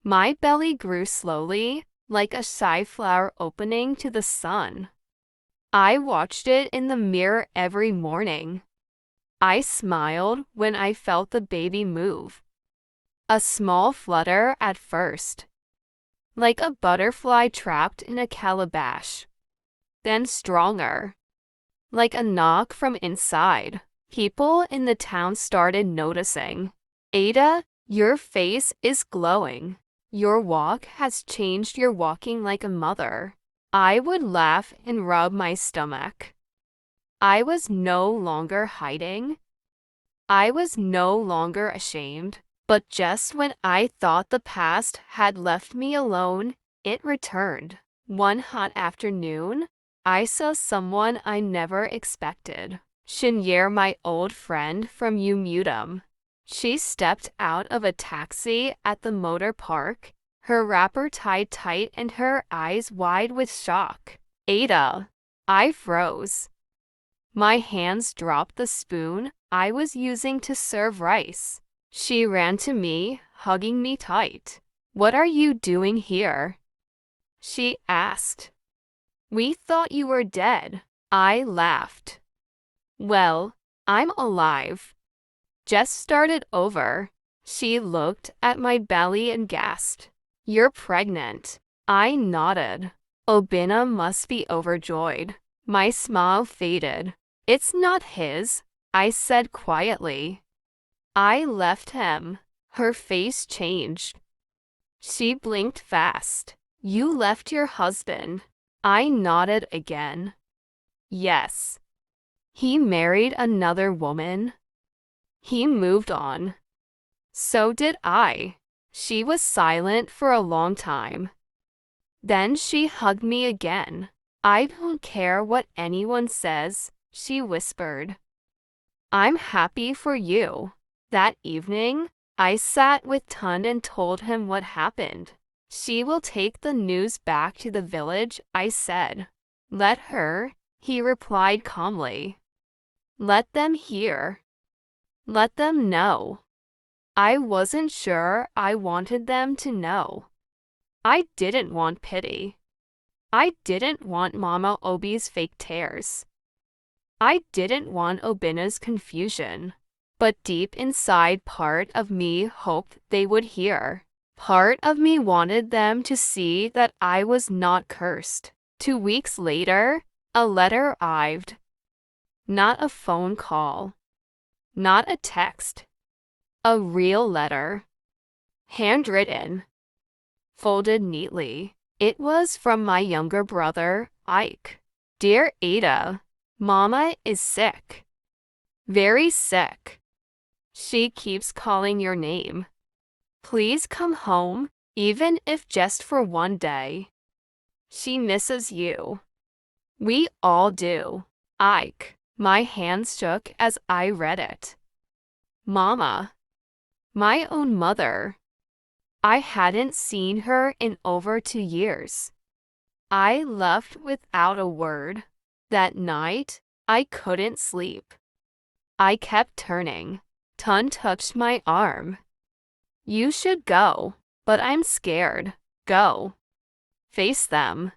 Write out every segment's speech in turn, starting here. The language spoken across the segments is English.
My belly grew slowly, like a shy flower opening to the sun. I watched it in the mirror every morning. I smiled when I felt the baby move. A small flutter at first, like a butterfly trapped in a calabash. Then stronger, like a knock from inside. People in the town started noticing. Ada, your face is glowing. Your walk has changed. You're walking like a mother. I would laugh and rub my stomach. I was no longer hiding. I was no longer ashamed. But just when I thought the past had left me alone, it returned. One hot afternoon, I saw someone I never expected. Shinyer, my old friend from Umutum. She stepped out of a taxi at the motor park, her wrapper tied tight and her eyes wide with shock. Ada. I froze. My hands dropped the spoon I was using to serve rice. She ran to me, hugging me tight. What are you doing here? She asked. We thought you were dead. I laughed. Well, I'm alive. Just started over. She looked at my belly and gasped. You're pregnant. I nodded. Obina must be overjoyed. My smile faded. It's not his, I said quietly. I left him. Her face changed. She blinked fast. You left your husband. I nodded again. Yes. He married another woman. He moved on. So did I. She was silent for a long time. Then she hugged me again. I don't care what anyone says, she whispered. I'm happy for you. That evening, I sat with Tund and told him what happened. She will take the news back to the village, I said. Let her, he replied calmly. Let them hear. Let them know. I wasn't sure I wanted them to know. I didn't want pity. I didn't want Mama Obi's fake tears. I didn't want Obina's confusion. But deep inside, part of me hoped they would hear. Part of me wanted them to see that I was not cursed. 2 weeks later, a letter arrived. Not a phone call. Not a text. A real letter. Handwritten. Folded neatly. It was from my younger brother, Ike. Dear Ada, Mama is sick. Very sick. She keeps calling your name. Please come home, even if just for one day. She misses you. We all do. Ike. My hands shook as I read it. Mama. My own mother. I hadn't seen her in over 2 years. I left without a word. That night, I couldn't sleep. I kept turning. Tun touched my arm. You should go, but I'm scared. Go. Face them.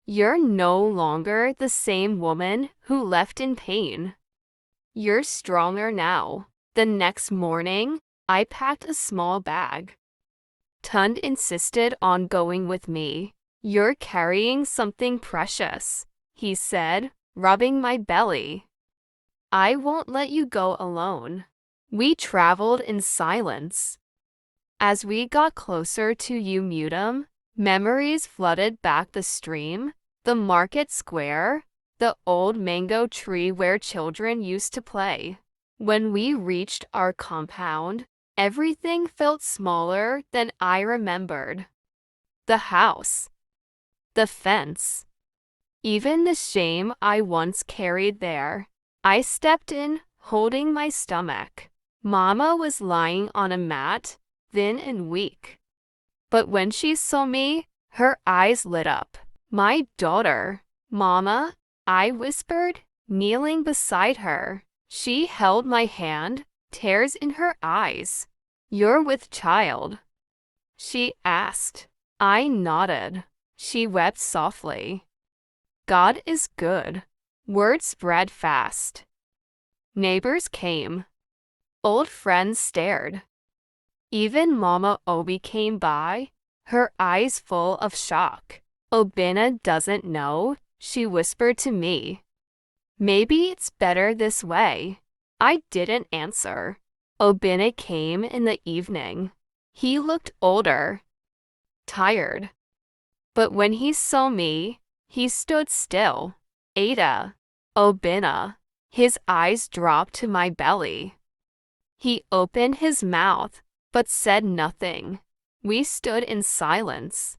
You're no longer the same woman who left in pain. You're stronger now. The next morning, I packed a small bag. Tund insisted on going with me. You're carrying something precious, he said, rubbing my belly. I won't let you go alone. We traveled in silence. As we got closer to Umutum, memories flooded back the stream, the market square, the old mango tree where children used to play. When we reached our compound, everything felt smaller than I remembered. The house. The fence. Even the shame I once carried there. I stepped in, holding my stomach. Mama was lying on a mat, thin and weak. But when she saw me, her eyes lit up. My daughter. Mama, I whispered, kneeling beside her. She held my hand, tears in her eyes. You're with child. she asked. I nodded. She wept softly. God is good. Word spread fast. Neighbors came. Old friends stared. Even Mama Obi came by, her eyes full of shock. Obina doesn't know, she whispered to me. Maybe it's better this way. I didn't answer. Obina came in the evening. He looked older, tired. But when he saw me, he stood still. Ada, Obina. His eyes dropped to my belly. He opened his mouth, but said nothing. We stood in silence.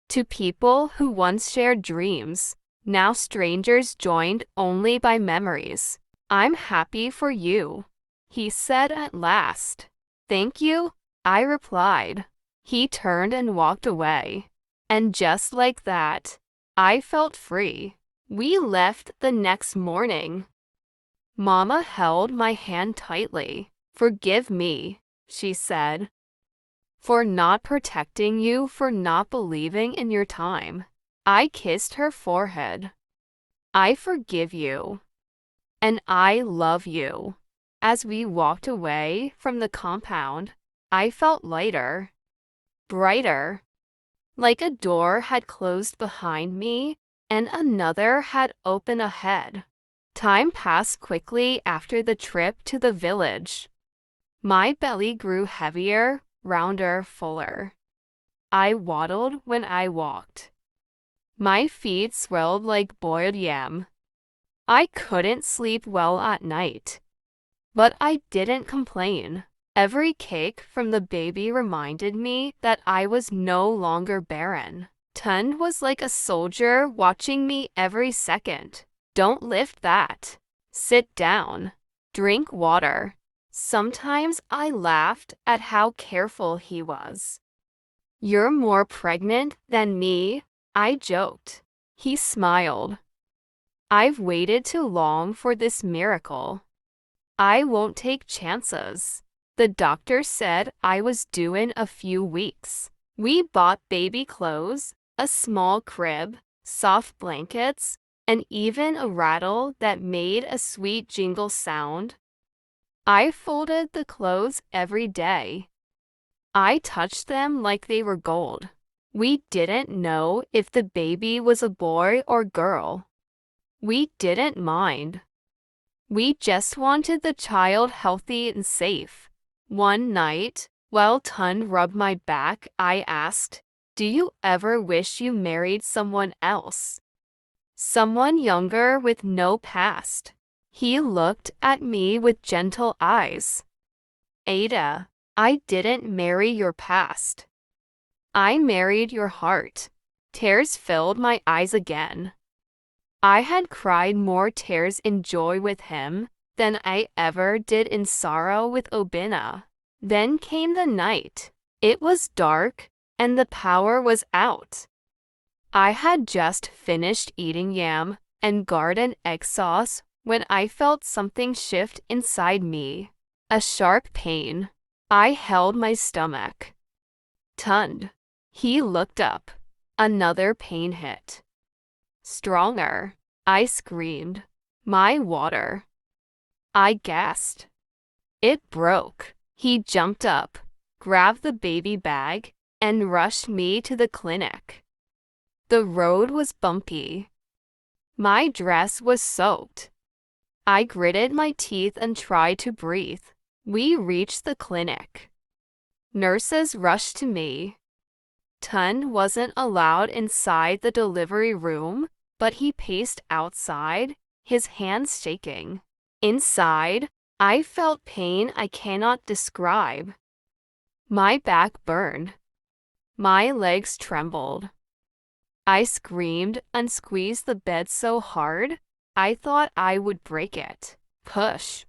To people who once shared dreams, now strangers joined only by memories. I'm happy for you, he said at last. Thank you, I replied. He turned and walked away. And just like that, I felt free. We left the next morning. Mama held my hand tightly. Forgive me, she said, for not protecting you, for not believing in your time. I kissed her forehead. I forgive you. And I love you. As we walked away from the compound, I felt lighter, brighter, like a door had closed behind me and another had opened ahead. Time passed quickly after the trip to the village. My belly grew heavier, rounder, fuller. I waddled when I walked. My feet swelled like boiled yam. I couldn't sleep well at night. But I didn't complain. Every kick from the baby reminded me that I was no longer barren. Tund was like a soldier watching me every second. Don't lift that. Sit down. Drink water. Sometimes I laughed at how careful he was. You're more pregnant than me, I joked. He smiled. I've waited too long for this miracle. I won't take chances. The doctor said I was due in a few weeks. We bought baby clothes, a small crib, soft blankets, and even a rattle that made a sweet jingle sound. I folded the clothes every day. I touched them like they were gold. We didn't know if the baby was a boy or girl. We didn't mind. We just wanted the child healthy and safe. One night, while Tund rubbed my back, I asked, "Do you ever wish you married someone else? Someone younger with no past?" He looked at me with gentle eyes. Ada, I didn't marry your past. I married your heart. Tears filled my eyes again. I had cried more tears in joy with him than I ever did in sorrow with Obina. Then came the night. It was dark, and the power was out. I had just finished eating yam and garden egg sauce when I felt something shift inside me. A sharp pain. I held my stomach. Tund. He looked up. Another pain hit. Stronger. I screamed. My water. I gasped. It broke. He jumped up, grabbed the baby bag, and rushed me to the clinic. The road was bumpy. My dress was soaked. I gritted my teeth and tried to breathe. We reached the clinic. Nurses rushed to me. Tund wasn't allowed inside the delivery room, but he paced outside, his hands shaking. Inside, I felt pain I cannot describe. My back burned. My legs trembled. I screamed and squeezed the bed so hard, I thought I would break it. Push.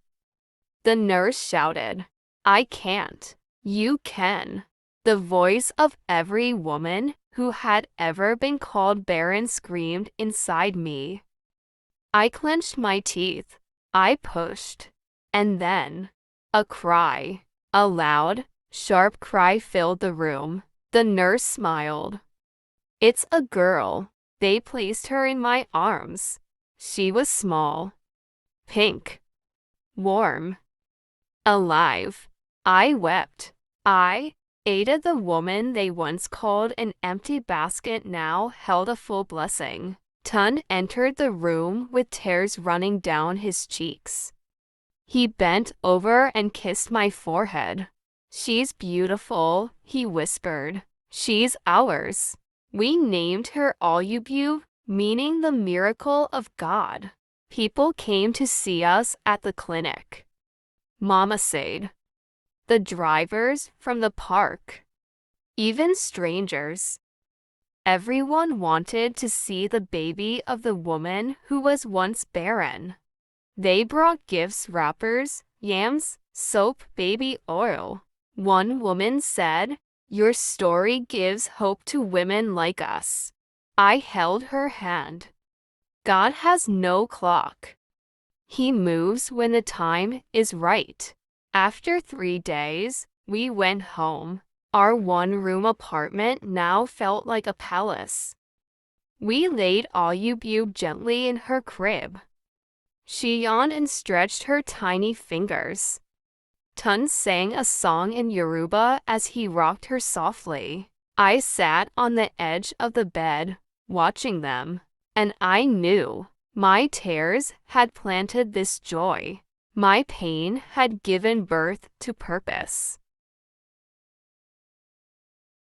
The nurse shouted, I can't. You can. The voice of every woman who had ever been called barren screamed inside me. I clenched my teeth. I pushed. And then, a cry, a loud, sharp cry filled the room. The nurse smiled. It's a girl. They placed her in my arms. She was small, pink, warm, alive. I wept. I aided the woman they once called an empty basket now held a full blessing. Tun entered the room with tears running down his cheeks. He bent over and kissed my forehead. She's beautiful, he whispered. She's ours. We named her Olubu, meaning the miracle of God. People came to see us at the clinic. Mama said. The drivers from the park. Even strangers. Everyone wanted to see the baby of the woman who was once barren. They brought gifts, wrappers, yams, soap, baby oil. One woman said, "Your story gives hope to women like us." I held her hand. God has no clock. He moves when the time is right. After 3 days, we went home. Our one-room apartment now felt like a palace. We laid Olubu gently in her crib. She yawned and stretched her tiny fingers. Tun sang a song in Yoruba as he rocked her softly. I sat on the edge of the bed, watching them, and I knew my tears had planted this joy. My pain had given birth to purpose.